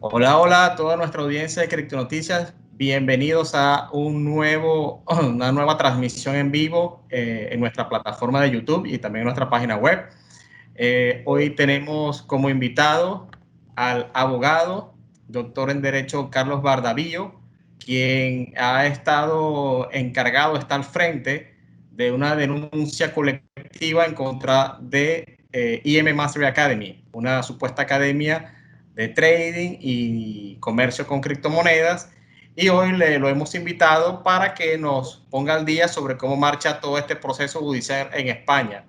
Hola, hola a toda nuestra audiencia de Criptonoticias. Bienvenidos a una nueva transmisión en vivo en nuestra plataforma de YouTube y también en nuestra página web. Hoy tenemos como invitado al abogado, doctor en Derecho Carlos Bardavillo, quien ha estado encargado, está al frente de una denuncia colectiva en contra de IM Mastery Academy, una supuesta academia de trading y comercio con criptomonedas. Y hoy lo hemos invitado para que nos ponga al día sobre cómo marcha todo este proceso judicial en España.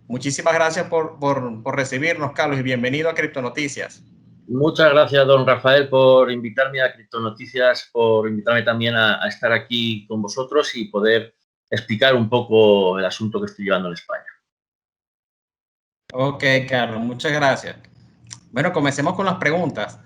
Muchísimas gracias por recibirnos, Carlos, y bienvenido a Criptonoticias. Muchas gracias, don Rafael, por invitarme a Criptonoticias, por invitarme también a estar aquí con vosotros y poder explicar un poco el asunto que estoy llevando en España. Ok, Carlos, muchas gracias. Bueno, comencemos con las preguntas.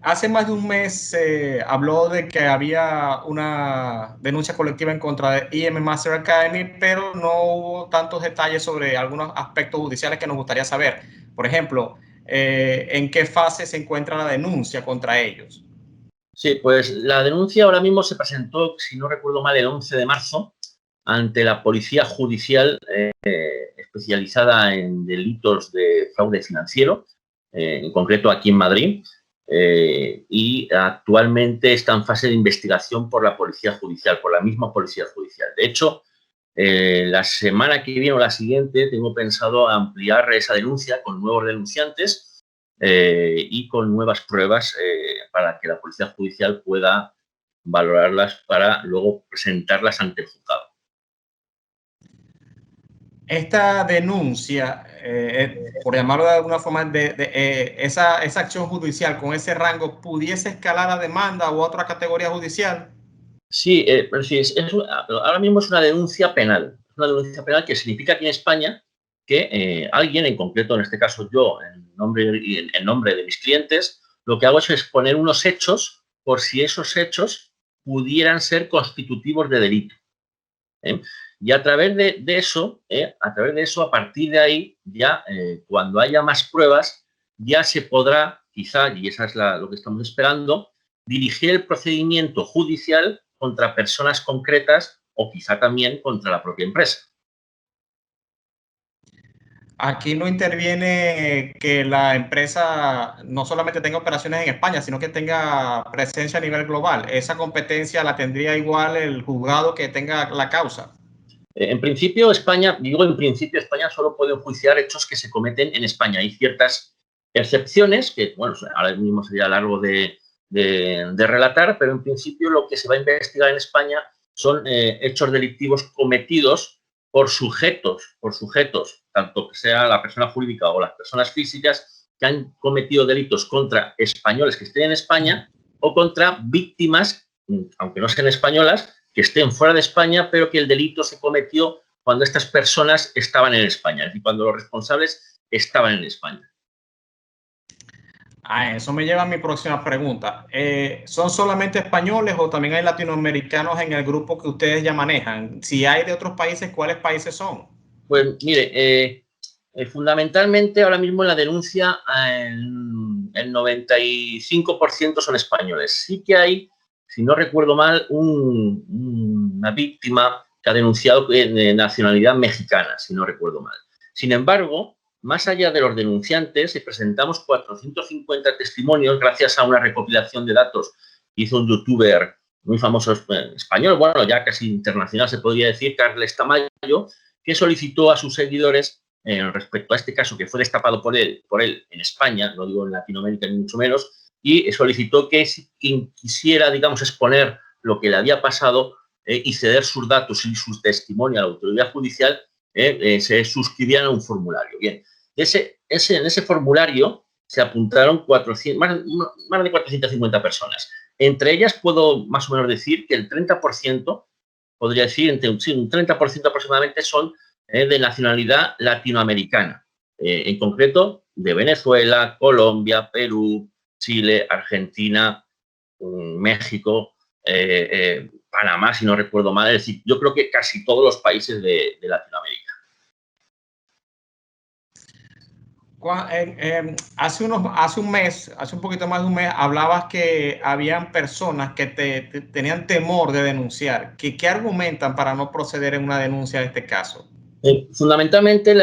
Hace más de un mes se habló de que había una denuncia colectiva en contra de IM Master Academy, pero no hubo tantos detalles sobre algunos aspectos judiciales que nos gustaría saber. Por ejemplo, ¿en qué fase se encuentra la denuncia contra ellos? Sí, pues la denuncia ahora mismo se presentó, si no recuerdo mal, el 11 de marzo ante la Policía Judicial especializada en delitos de fraude financiero, en concreto aquí en Madrid, y actualmente está en fase de investigación por la Policía Judicial, por la misma Policía Judicial. De hecho, la semana que viene o la siguiente tengo pensado ampliar esa denuncia con nuevos denunciantes y con nuevas pruebas para que la Policía Judicial pueda valorarlas para luego presentarlas ante el juzgado. Esta denuncia, por llamarlo de alguna forma, esa acción judicial con ese rango, ¿pudiese escalar a demanda u otra categoría judicial? Sí, pero sí ahora mismo es una denuncia penal. Es una denuncia penal que significa aquí en España que alguien, en concreto, en este caso yo, en nombre de mis clientes, lo que hago es exponer unos hechos por si esos hechos pudieran ser constitutivos de delito. ¿Eh? Y a través de eso, a partir de ahí, ya cuando haya más pruebas, ya se podrá, quizá, y esa es lo que estamos esperando, dirigir el procedimiento judicial contra personas concretas o quizá también contra la propia empresa. Aquí no interviene que la empresa no solamente tenga operaciones en España, sino que tenga presencia a nivel global. Esa competencia la tendría igual el juzgado que tenga la causa. En principio, España solo puede enjuiciar hechos que se cometen en España. Hay ciertas excepciones que, bueno, ahora mismo sería largo de relatar, pero en principio lo que se va a investigar en España son hechos delictivos cometidos por sujetos, tanto que sea la persona jurídica o las personas físicas que han cometido delitos contra españoles que estén en España o contra víctimas, aunque no sean españolas, que estén fuera de España, pero que el delito se cometió cuando estas personas estaban en España, es decir, cuando los responsables estaban en España. Eso me lleva a mi próxima pregunta. ¿Son solamente españoles o también hay latinoamericanos en el grupo que ustedes ya manejan? Si hay de otros países, ¿cuáles países son? Pues mire, fundamentalmente ahora mismo en la denuncia el 95% son españoles. Sí que hay, si no recuerdo mal, una víctima que ha denunciado de nacionalidad mexicana, si no recuerdo mal. Sin embargo, más allá de los denunciantes, presentamos 450 testimonios gracias a una recopilación de datos que hizo un youtuber muy famoso español, bueno, ya casi internacional se podría decir, Carles Tamayo, que solicitó a sus seguidores respecto a este caso que fue destapado por él en España, no digo en Latinoamérica ni mucho menos, y solicitó que quien quisiera, digamos, exponer lo que le había pasado y ceder sus datos y su testimonio a la autoridad judicial, se suscribían a un formulario. Bien, en ese formulario se apuntaron más de 450 personas. Entre ellas puedo más o menos decir que el 30%, podría decir, un 30% aproximadamente son de nacionalidad latinoamericana, en concreto de Venezuela, Colombia, Perú, Chile, Argentina, México, Panamá, si no recuerdo mal. Es decir, yo creo que casi todos los países de Latinoamérica. Hace un poquito más de un mes, hablabas que habían personas que tenían temor de denunciar. ¿Qué argumentan para no proceder en una denuncia de este caso? Fundamentalmente,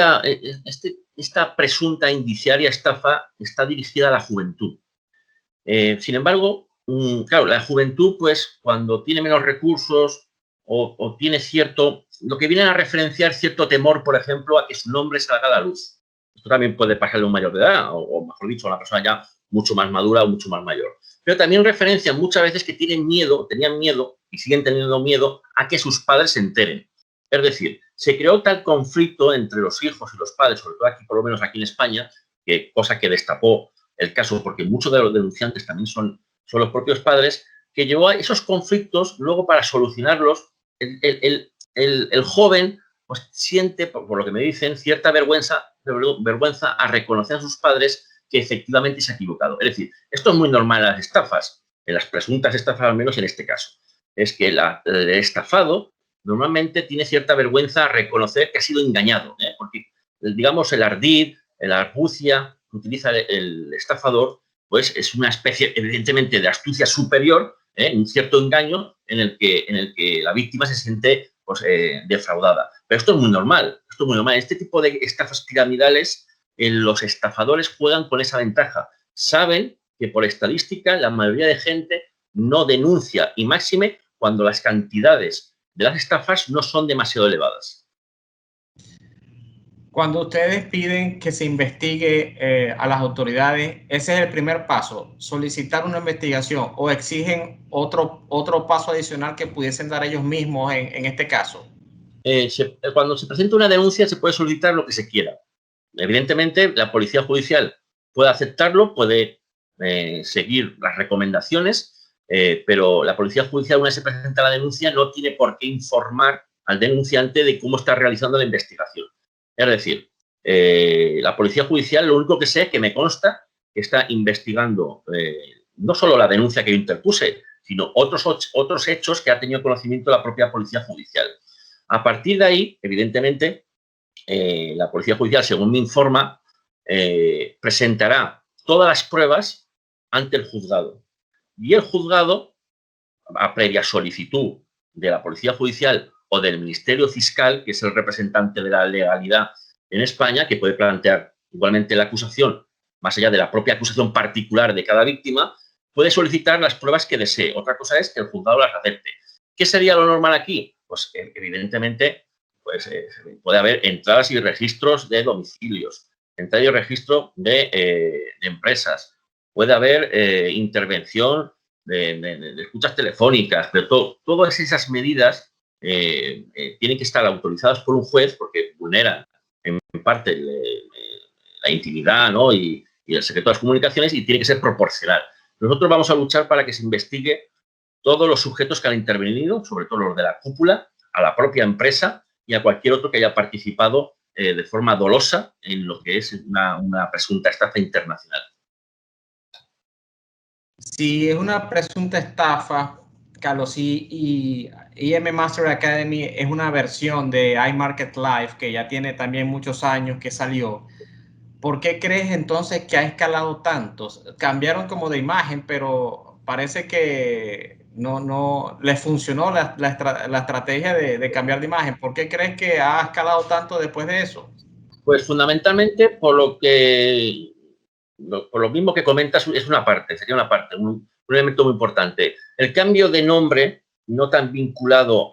esta presunta indiciaria estafa está dirigida a la juventud. Sin embargo, claro, la juventud, pues, cuando tiene menos recursos o tiene lo que vienen a referenciar cierto temor, por ejemplo, a que su nombre salga a la luz. Esto también puede pasarle a un mayor de edad, o mejor dicho, a una persona ya mucho más madura o mucho más mayor. Pero también referencian muchas veces que tenían miedo y siguen teniendo miedo a que sus padres se enteren. Es decir, se creó tal conflicto entre los hijos y los padres, sobre todo aquí, por lo menos aquí en España, cosa que destapó el caso, porque muchos de los denunciantes también son los propios padres, que llevó a esos conflictos. Luego, para solucionarlos, el joven pues siente, por lo que me dicen, cierta vergüenza a reconocer a sus padres que efectivamente se ha equivocado. Es decir, esto es muy normal en las estafas, en las presuntas estafas, al menos en este caso. Es que el estafado normalmente tiene cierta vergüenza a reconocer que ha sido engañado, porque, digamos, el ardid, la argucia que utiliza el estafador, pues es una especie, evidentemente, de astucia superior, un cierto engaño en el que la víctima se siente pues, defraudada. Pero esto es muy normal, Este tipo de estafas piramidales, los estafadores juegan con esa ventaja. Saben que por estadística la mayoría de gente no denuncia, y máxime cuando las cantidades de las estafas no son demasiado elevadas. Cuando ustedes piden que se investigue a las autoridades, ese es el primer paso, solicitar una investigación, o exigen otro paso adicional que pudiesen dar ellos mismos en este caso. Cuando se presenta una denuncia se puede solicitar lo que se quiera. Evidentemente, la policía judicial puede aceptarlo, puede seguir las recomendaciones, pero la policía judicial, una vez se presenta la denuncia, no tiene por qué informar al denunciante de cómo está realizando la investigación. Es decir, la policía judicial, lo único que sé es que me consta que está investigando no solo la denuncia que yo interpuse, sino otros hechos que ha tenido conocimiento la propia policía judicial. A partir de ahí, evidentemente, la policía judicial, según me informa, presentará todas las pruebas ante el juzgado. Y el juzgado, a previa solicitud de la policía judicial o del Ministerio Fiscal, que es el representante de la legalidad en España, que puede plantear igualmente la acusación, más allá de la propia acusación particular de cada víctima, puede solicitar las pruebas que desee. Otra cosa es que el juzgado las acepte. ¿Qué sería lo normal aquí? Pues evidentemente pues, puede haber entradas y registros de domicilios, entrada y registro de empresas, puede haber intervención de escuchas telefónicas, pero todas esas medidas tienen que estar autorizadas por un juez porque vulneran en parte la intimidad, ¿no? y el secreto de las comunicaciones, y tiene que ser proporcional. Nosotros vamos a luchar para que se investigue todos los sujetos que han intervenido, sobre todo los de la cúpula, a la propia empresa y a cualquier otro que haya participado de forma dolosa en lo que es una presunta estafa internacional. Si es una presunta estafa, Carlos, y IM Master Academy es una versión de iMarket Live que ya tiene también muchos años que salió, ¿por qué crees entonces que ha escalado tanto? Cambiaron como de imagen, pero parece que no les funcionó la estrategia de cambiar de imagen. ¿Por qué crees que ha escalado tanto después de eso? Pues fundamentalmente por lo mismo que comentas, sería una parte, un elemento muy importante. El cambio de nombre, no tan vinculado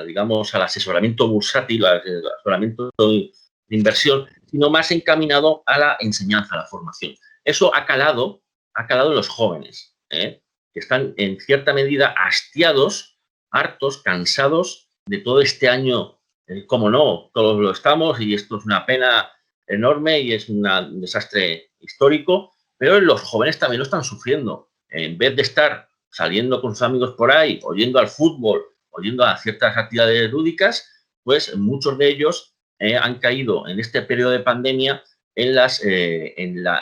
digamos, al asesoramiento bursátil, al asesoramiento de inversión, sino más encaminado a la enseñanza, a la formación. Eso ha calado en los jóvenes, que están en cierta medida hastiados, hartos, cansados de todo este año. Cómo no, todos lo estamos, y esto es una pena enorme y es un desastre histórico, pero los jóvenes también lo están sufriendo. En vez de estar saliendo con sus amigos por ahí, oyendo al fútbol, oyendo a ciertas actividades lúdicas, pues muchos de ellos han caído en este periodo de pandemia en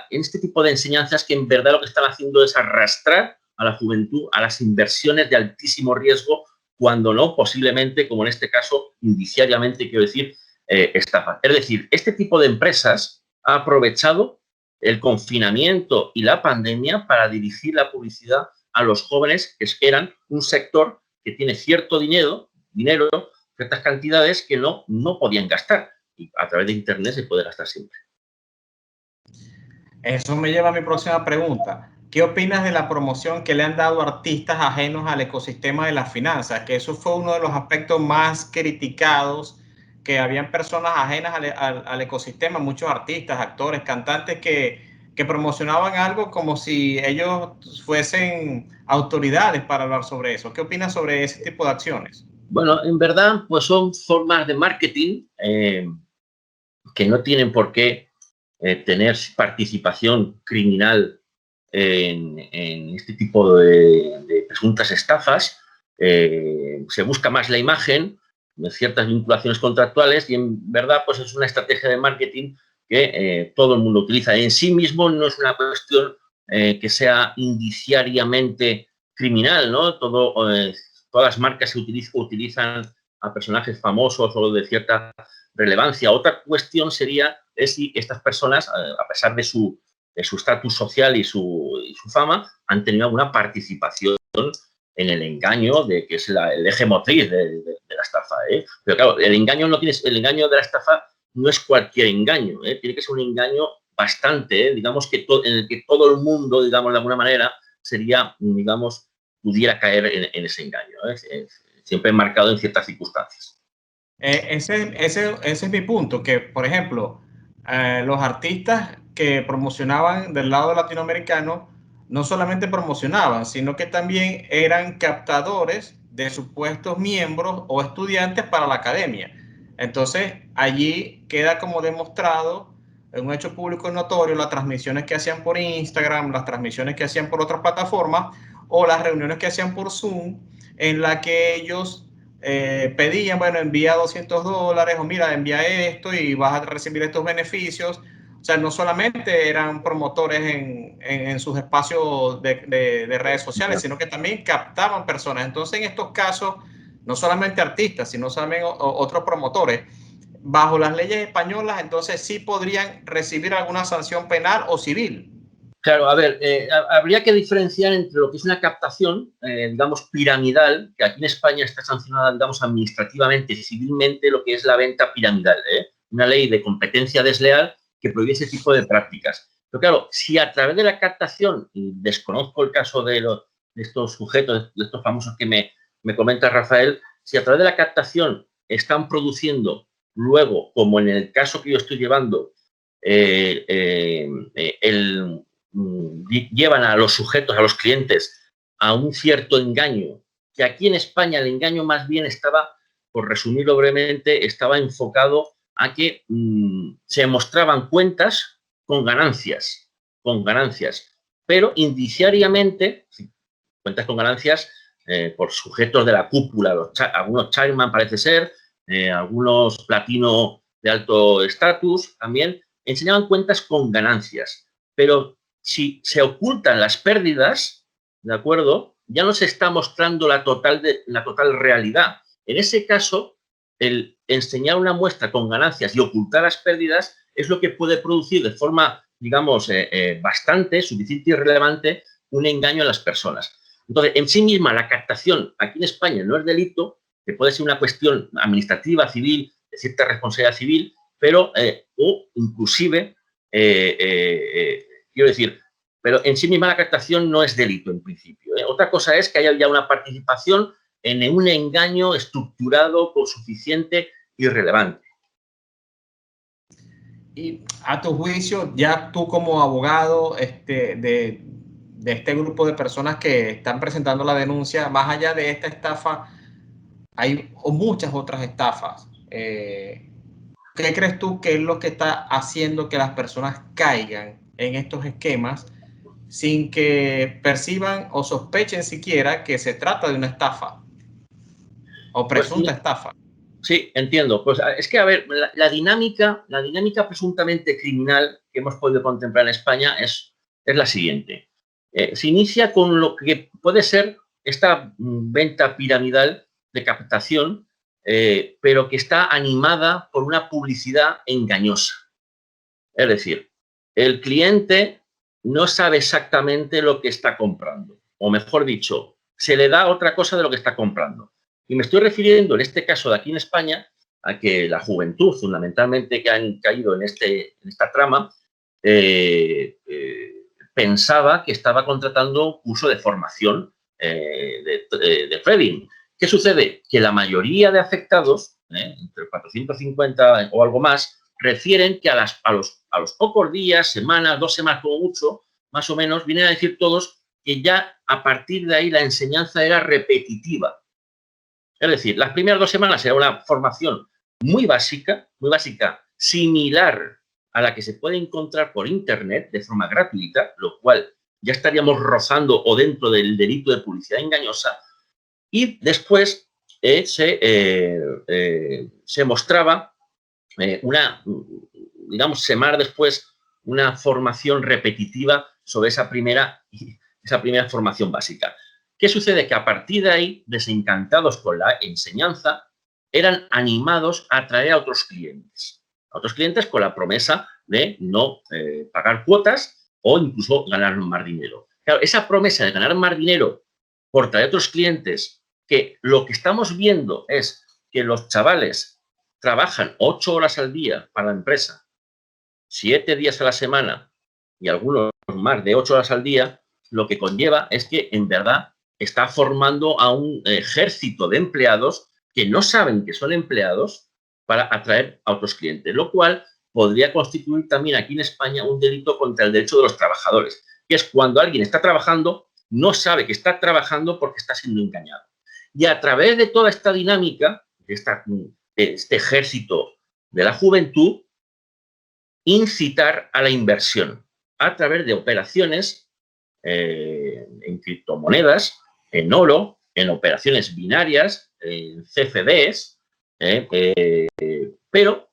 este tipo de enseñanzas que en verdad lo que están haciendo es arrastrar a la juventud a las inversiones de altísimo riesgo, cuando no, posiblemente, como en este caso, indiciariamente, quiero decir, estafa. Es decir, este tipo de empresas ha aprovechado el confinamiento y la pandemia para dirigir la publicidad a los jóvenes, que eran un sector que tiene cierto dinero, ciertas cantidades que no podían gastar. Y a través de Internet se puede gastar siempre. Eso me lleva a mi próxima pregunta. ¿Qué opinas de la promoción que le han dado artistas ajenos al ecosistema de las finanzas? Que eso fue uno de los aspectos más criticados, que habían personas ajenas al ecosistema, muchos artistas, actores, cantantes que promocionaban algo como si ellos fuesen autoridades para hablar sobre eso. ¿Qué opinas sobre ese tipo de acciones? Bueno, en verdad, pues son formas de marketing que no tienen por qué tener participación criminal en este tipo de presuntas estafas. Se busca más la imagen, ciertas vinculaciones contractuales, y en verdad pues es una estrategia de marketing que todo el mundo utiliza. En sí mismo no es una cuestión que sea indiciariamente criminal, ¿no? Todas las marcas se utilizan a personajes famosos o de cierta relevancia. Otra cuestión sería si estas personas, a pesar de su estatus social y su fama, han tenido alguna participación en el engaño, que es el eje motriz de la estafa. Pero claro, el engaño de la estafa no es cualquier engaño, tiene que ser un engaño bastante, digamos, en el que todo el mundo, digamos, de alguna manera, pudiera caer en ese engaño, siempre marcado en ciertas circunstancias. Ese es mi punto, que por ejemplo, los artistas que promocionaban del lado latinoamericano no solamente promocionaban, sino que también eran captadores de supuestos miembros o estudiantes para la academia. Entonces, allí queda como demostrado, en un hecho público y notorio, las transmisiones que hacían por Instagram, las transmisiones que hacían por otras plataformas o las reuniones que hacían por Zoom, en la que ellos pedían, bueno, envía $200 o mira, envía esto y vas a recibir estos beneficios. O sea, no solamente eran promotores en sus espacios de redes sociales, sino que también captaban personas. Entonces, en estos casos, no solamente artistas, sino también otros promotores, bajo las leyes españolas, entonces sí podrían recibir alguna sanción penal o civil. Claro, a ver, habría que diferenciar entre lo que es una captación, digamos, piramidal, que aquí en España está sancionada, digamos, administrativamente, civilmente, lo que es la venta piramidal, una ley de competencia desleal que prohíbe ese tipo de prácticas. Pero claro, si a través de la captación, y desconozco el caso de estos sujetos, de estos famosos que me comenta Rafael, si a través de la captación están produciendo luego, como en el caso que yo estoy llevando, llevan a los sujetos, a los clientes, a un cierto engaño, que aquí en España el engaño más bien estaba, por resumirlo brevemente, estaba enfocado a que se mostraban cuentas con ganancias, pero indiciariamente, cuentas con ganancias por sujetos de la cúpula, algunos chairman parece ser, algunos platino de alto estatus también, enseñaban cuentas con ganancias, pero si se ocultan las pérdidas, ¿de acuerdo? Ya no se está mostrando la total realidad. En ese caso, el enseñar una muestra con ganancias y ocultar las pérdidas es lo que puede producir de forma, digamos, bastante, suficiente y relevante, un engaño a las personas. Entonces, en sí misma, la captación aquí en España no es delito, que puede ser una cuestión administrativa, civil, de cierta responsabilidad civil, pero, o inclusive, quiero decir, pero en sí misma la captación no es delito en principio. Otra cosa es que haya ya una participación en un engaño estructurado con suficiente y relevante. Y a tu juicio, ya tú como abogado de este grupo de personas que están presentando la denuncia, más allá de esta estafa, hay muchas otras estafas. ¿Qué crees tú que es lo que está haciendo que las personas caigan en estos esquemas sin que perciban o sospechen siquiera que se trata de una estafa o presunta estafa? Sí, entiendo. Pues es que, a ver, la dinámica presuntamente criminal que hemos podido contemplar en España es la siguiente. Se inicia con lo que puede ser esta venta piramidal de captación, pero que está animada por una publicidad engañosa. Es decir, el cliente no sabe exactamente lo que está comprando, o mejor dicho, se le da otra cosa de lo que está comprando. Y me estoy refiriendo, en este caso de aquí en España, a que la juventud, fundamentalmente, que han caído en esta trama, pensaba que estaba contratando curso de formación de trading. ¿Qué sucede? Que la mayoría de afectados, entre 450 o algo más, refieren que a los pocos días, semanas, 2 semanas como mucho, más o menos, vienen a decir todos que ya a partir de ahí la enseñanza era repetitiva. Es decir, las primeras 2 semanas era una formación muy básica, similar a la que se puede encontrar por Internet de forma gratuita, lo cual ya estaríamos rozando o dentro del delito de publicidad engañosa, y después se mostraba digamos, semanas después, una formación repetitiva sobre esa primera formación básica. ¿Qué sucede? Que a partir de ahí, desencantados con la enseñanza, eran animados a atraer a otros clientes con la promesa de no pagar cuotas o incluso ganar más dinero. Claro, esa promesa de ganar más dinero por traer a otros clientes, que lo que estamos viendo es que los chavales trabajan 8 horas al día para la empresa, 7 días a la semana y algunos más de 8 horas al día, lo que conlleva es que en verdad está formando a un ejército de empleados que no saben que son empleados para atraer a otros clientes, lo cual podría constituir también aquí en España un delito contra el derecho de los trabajadores, que es cuando alguien está trabajando, no sabe que está trabajando porque está siendo engañado. Y a través de toda esta dinámica, de este ejército de la juventud, incitar a la inversión a través de operaciones en criptomonedas, en oro, en operaciones binarias, en CFDs, pero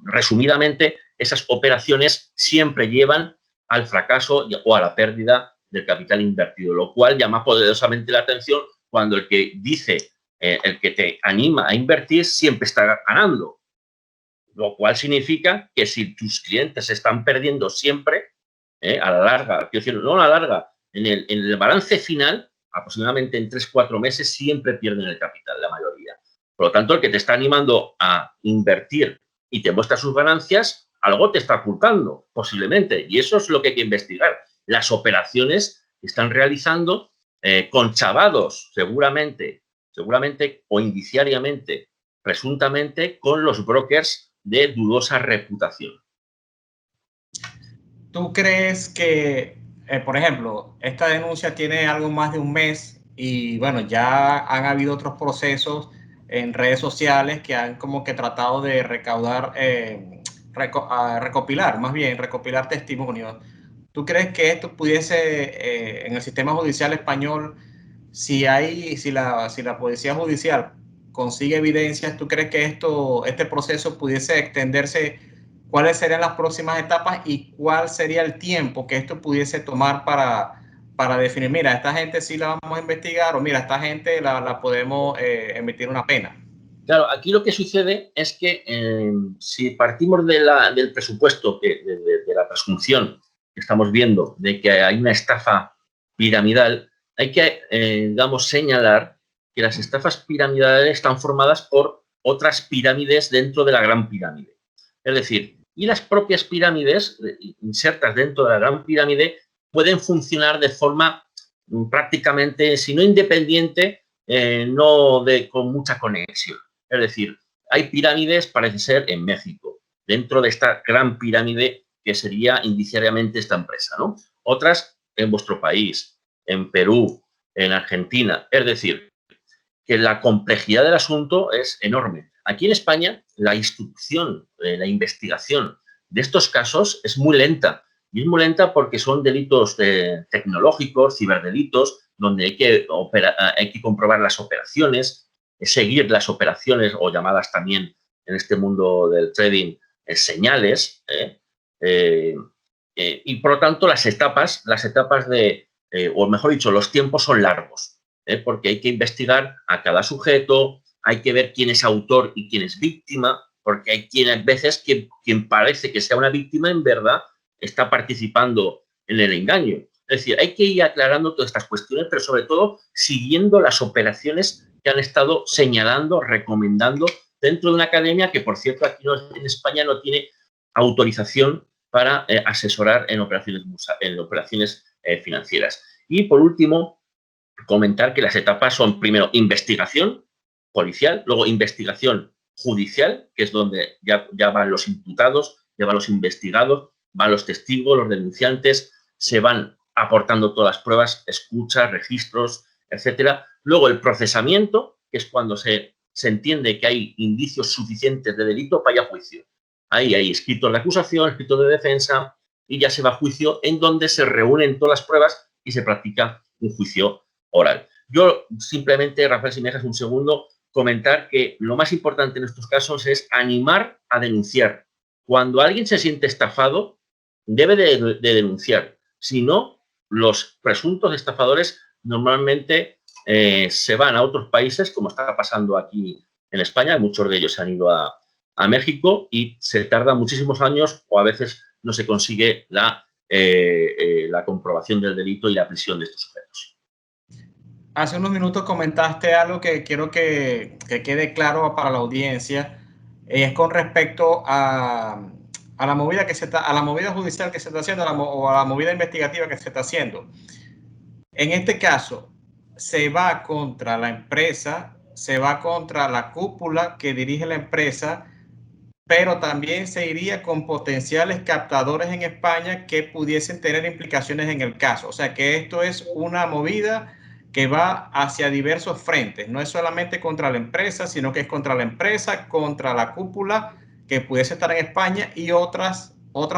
resumidamente esas operaciones siempre llevan al fracaso o a la pérdida del capital invertido, lo cual llama poderosamente la atención cuando el que dice, el que te anima a invertir siempre está ganando, lo cual significa que si tus clientes están perdiendo siempre, a la larga, quiero decir, no a la larga, en el balance final, aproximadamente en 3-4 meses, siempre pierden el capital, la mayoría. Por lo tanto, el que te está animando a invertir y te muestra sus ganancias, algo te está ocultando, posiblemente. Y eso es lo que hay que investigar. Las operaciones que están realizando conchavados, seguramente, o indiciariamente, presuntamente, con los brokers de dudosa reputación. ¿Tú crees que, por ejemplo, esta denuncia tiene algo más de un mes y bueno, ya han habido otros procesos en redes sociales que han como que tratado de recaudar, recopilar testimonios? ¿Tú crees que esto pudiese, en el sistema judicial español, si la policía judicial consigue evidencias, ¿tú crees que este proceso pudiese extenderse? ¿Cuáles serían las próximas etapas y cuál sería el tiempo que esto pudiese tomar para definir, mira, esta gente sí la vamos a investigar o mira, esta gente la podemos emitir una pena? Claro, aquí lo que sucede es que si partimos del presupuesto, de la presunción que estamos viendo de que hay una estafa piramidal, hay que, digamos, señalar que las estafas piramidales están formadas por otras pirámides dentro de la gran pirámide. Es decir, y las propias pirámides insertas dentro de la gran pirámide pueden funcionar de forma prácticamente, si no independiente, con mucha conexión. Es decir, hay pirámides, parece ser, en México, dentro de esta gran pirámide que sería indiciariamente esta empresa, ¿no? Otras en vuestro país, en Perú, en Argentina. Es decir, que la complejidad del asunto es enorme. Aquí en España, la instrucción, la investigación de estos casos es muy lenta. Y es muy lenta porque son delitos tecnológicos, ciberdelitos, donde hay que comprobar las operaciones, seguir las operaciones o llamadas también en este mundo del trading señales. Y por lo tanto, las etapas o mejor dicho, los tiempos son largos. Porque hay que investigar a cada sujeto, hay que ver quién es autor y quién es víctima, porque hay veces quien parece que sea una víctima en verdad está participando en el engaño. Es decir, hay que ir aclarando todas estas cuestiones, pero sobre todo siguiendo las operaciones que han estado señalando, recomendando dentro de una academia que, por cierto, aquí en España no tiene autorización para asesorar en operaciones financieras. Y, por último, comentar que las etapas son, primero, investigación policial, luego investigación judicial, que es donde ya van los imputados, ya van los investigados, van los testigos, los denunciantes, se van aportando todas las pruebas, escuchas, registros, etcétera. Luego el procesamiento, que es cuando se entiende que hay indicios suficientes de delito para ir a juicio. Ahí hay escritos de acusación, escritos de defensa, y ya se va a juicio, en donde se reúnen todas las pruebas y se practica un juicio oral. Yo simplemente, Rafael, si me dejas un segundo, comentar que lo más importante en estos casos es animar a denunciar. Cuando alguien se siente estafado, debe de denunciar. Si no, los presuntos estafadores normalmente se van a otros países, como está pasando aquí en España. Muchos de ellos se han ido a México y se tarda muchísimos años o a veces no se consigue la comprobación del delito y la prisión de estos sujetos. Hace unos minutos comentaste algo que quiero que quede claro para la audiencia. Es con respecto a la movida a la movida judicial que se está haciendo o a la movida investigativa que se está haciendo. En este caso, se va contra la empresa, se va contra la cúpula que dirige la empresa, pero también se iría con potenciales captadores en España que pudiesen tener implicaciones en el caso. O sea que esto es una movida que va hacia diversos frentes. No es solamente contra la empresa, sino que es contra la empresa, contra la cúpula que pudiese estar en España y otras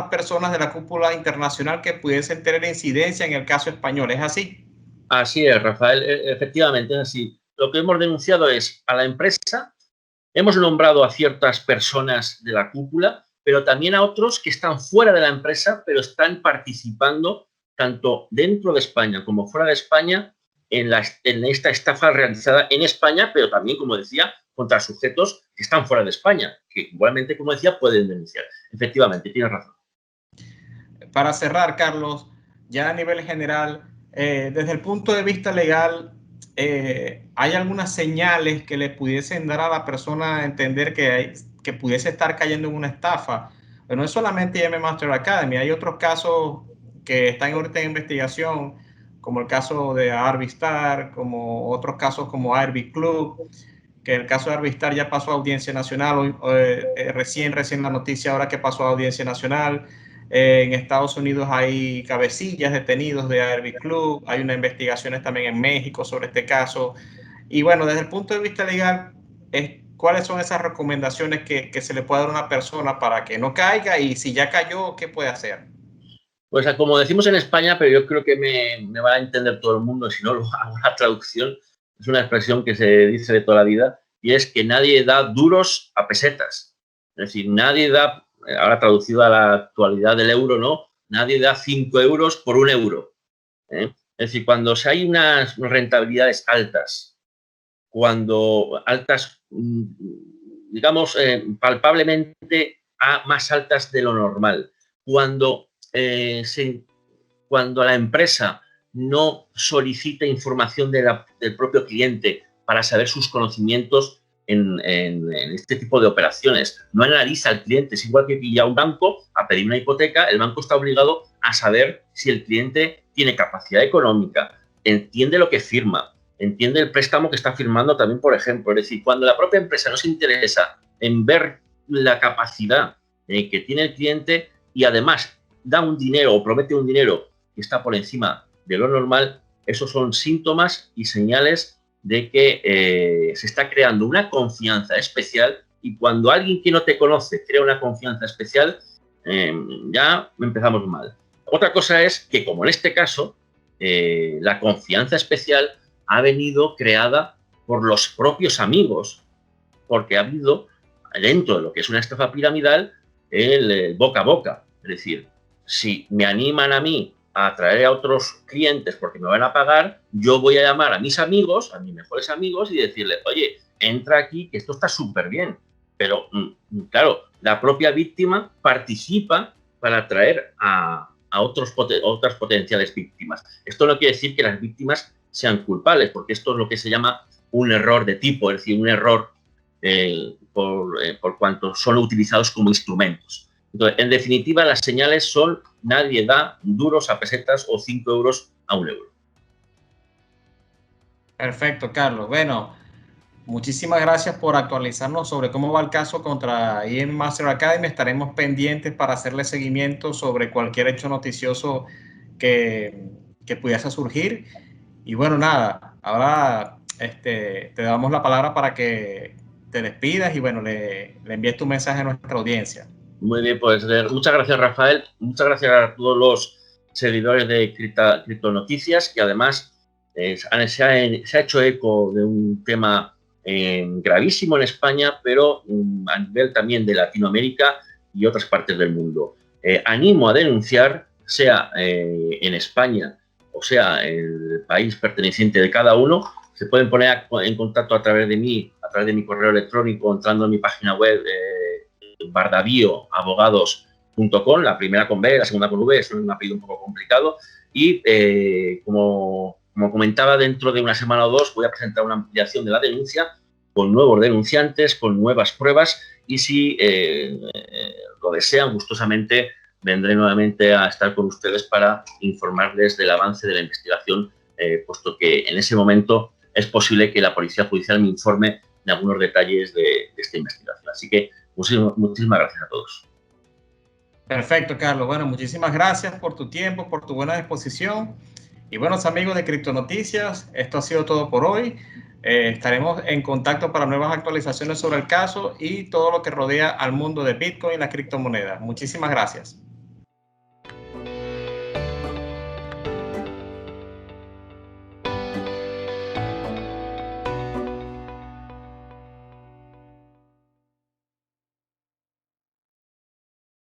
personas de la cúpula internacional que pudiesen tener incidencia en el caso español. ¿Es así? Así es, Rafael. Efectivamente es así. Lo que hemos denunciado es a la empresa. Hemos nombrado a ciertas personas de la cúpula, pero también a otros que están fuera de la empresa, pero están participando tanto dentro de España como fuera de España en esta estafa realizada en España, pero también, como decía, contra sujetos que están fuera de España, que igualmente, como decía, pueden denunciar. Efectivamente, tienes razón. Para cerrar, Carlos, ya a nivel general, desde el punto de vista legal, ¿hay algunas señales que le pudiesen dar a la persona a entender que pudiese estar cayendo en una estafa? Pero no es solamente IM Master Academy, hay otros casos que están ahorita en investigación, como el caso de Arvistar, como otros casos como Airbnb Club, que el caso de Arvistar ya pasó a Audiencia Nacional, recién la noticia ahora que pasó a Audiencia Nacional. En Estados Unidos hay cabecillas detenidos de Airbnb Club, hay unas investigaciones también en México sobre este caso. Y bueno, desde el punto de vista legal, ¿cuáles son esas recomendaciones que se le puede dar a una persona para que no caiga? Y si ya cayó, ¿qué puede hacer? Pues como decimos en España, pero yo creo que me va a entender todo el mundo, si no lo hago una traducción, es una expresión que se dice de toda la vida, y es que nadie da duros a pesetas. Es decir, nadie da, ahora traducido a la actualidad del euro, ¿no? Nadie da 5 euros por 1 euro. Es decir, cuando hay unas rentabilidades altas, cuando altas, digamos, palpablemente más altas de lo normal, cuando la empresa no solicita información del propio cliente para saber sus conocimientos en este tipo de operaciones, no analiza al cliente. Es igual que pilla un banco a pedir una hipoteca, el banco está obligado a saber si el cliente tiene capacidad económica, entiende lo que firma, entiende el préstamo que está firmando también, por ejemplo. Es decir, cuando la propia empresa no se interesa en ver la capacidad que tiene el cliente y además da un dinero o promete un dinero que está por encima de lo normal, esos son síntomas y señales de que se está creando una confianza especial, y cuando alguien que no te conoce crea una confianza especial, ya empezamos mal. Otra cosa es que, como en este caso, la confianza especial ha venido creada por los propios amigos, porque ha habido, dentro de lo que es una estafa piramidal, el boca a boca. Es decir, si me animan a mí a atraer a otros clientes porque me van a pagar, yo voy a llamar a mis amigos, a mis mejores amigos, y decirles, oye, entra aquí, que esto está súper bien. Pero, claro, la propia víctima participa para atraer a otras potenciales víctimas. Esto no quiere decir que las víctimas sean culpables, porque esto es lo que se llama un error de tipo, es decir, un error por cuanto son utilizados como instrumentos. Entonces, en definitiva, las señales son: nadie da duros a pesetas o 5 euros a 1 euro. Perfecto, Carlos. Bueno, muchísimas gracias por actualizarnos sobre cómo va el caso contra IM Master Academy. Estaremos pendientes para hacerle seguimiento sobre cualquier hecho noticioso que pudiese surgir. Y bueno, nada, ahora te damos la palabra para que te despidas y bueno, le envíes tu mensaje a nuestra audiencia. Muy bien, pues muchas gracias, Rafael. Muchas gracias a todos los seguidores de Criptonoticias, que además se ha hecho eco de un tema gravísimo en España, pero a nivel también de Latinoamérica y otras partes del mundo. Animo a denunciar, sea en España o sea en el país perteneciente de cada uno. Se pueden poner en contacto a través de mí, a través de mi correo electrónico, entrando en mi página web, bardavioabogados.com, la primera con B, la segunda con V, es un apellido un poco complicado. Y como comentaba, dentro de una semana o dos voy a presentar una ampliación de la denuncia con nuevos denunciantes, con nuevas pruebas, y si lo desean, gustosamente vendré nuevamente a estar con ustedes para informarles del avance de la investigación, puesto que en ese momento es posible que la Policía Judicial me informe de algunos detalles de esta investigación. Así que muchísimas gracias a todos. Perfecto, Carlos. Bueno, muchísimas gracias por tu tiempo, por tu buena disposición. Y buenos amigos de Criptonoticias, esto ha sido todo por hoy. Estaremos en contacto para nuevas actualizaciones sobre el caso y todo lo que rodea al mundo de Bitcoin y las criptomonedas. Muchísimas gracias.